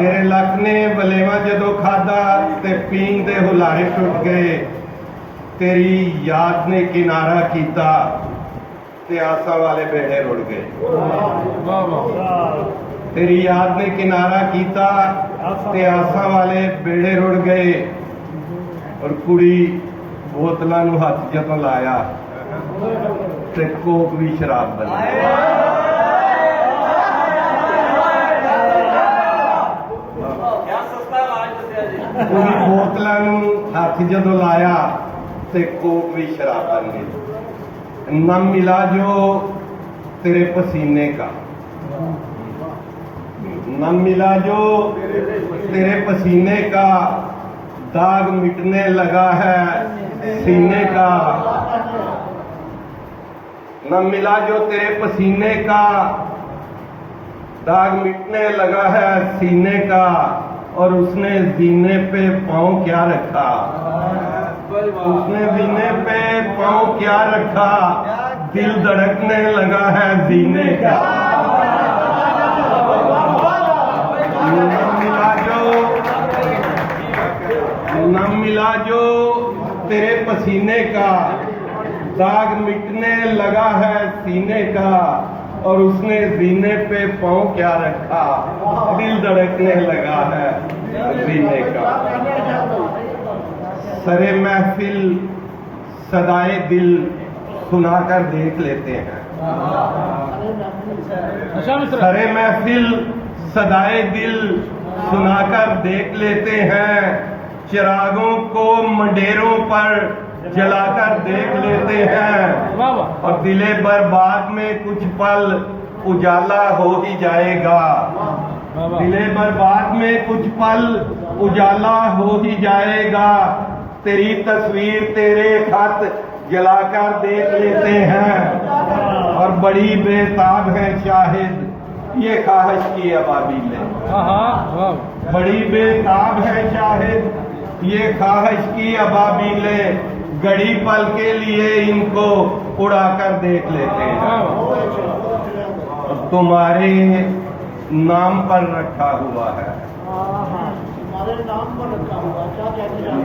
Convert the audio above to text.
तेरे लख ने वलेवा जदों खादा ते पीन दे हुलारे टुट गए। तेरी याद ने किनारा कीता ते आसा वाले बेड़े रुड़ गए। तेरी याद ने किनारा कीता ते आसा वाले बेड़े रुड़ गए। और कुड़ी बोतलों नूं हथ जदों लाया ते कोक भी शराब बन गई। कुड़ी बोतलों नूं हथ जदों लाया ते कोक भी शराब बन गई। न मिला जो तेरे पसीने का, न मिला जो तेरे पसीने का, दाग मिटने लगा है सीने का। न मिला जो तेरे पसीने का, दाग मिटने लगा है सीने का। और उसने जीने पे पाँव क्या रखा, उसने जीने पे पाँव क्या रखा, दिल धड़कने लगा है जीने का। न मिला जो तेरे पसीने का, दाग मिटने लगा है सीने का। और उसने जीने पे पाँव क्या रखा, दिल धड़कने लगा है जीने का। सरे महफिल सदाए दिल सुनाकर देख लेते हैं। सरे महफिल सदाए दिल सुनाकर देख लेते हैं। चिरागों को मंडेरों पर जलाकर देख लेते हैं। और दिले बर्बाद में कुछ पल उजाला हो ही जाएगा। दिले बर्बाद में कुछ पल उजाला हो ही जाएगा। तेरी तस्वीर तेरे खत जलाकर देख लेते हैं। और बड़ी बेताब है शाहिद ये ख्वाहिश की अबाबीलें। बड़ी बेताब है शाहिद ये ख्वाहिश की अबाबीलें। घड़ी पल के लिए इनको उड़ाकर देख लेते हैं। तुम्हारे नाम पर रखा हुआ है। तुम्हारे नाम पर रखा हुआ क्या कहते हैं?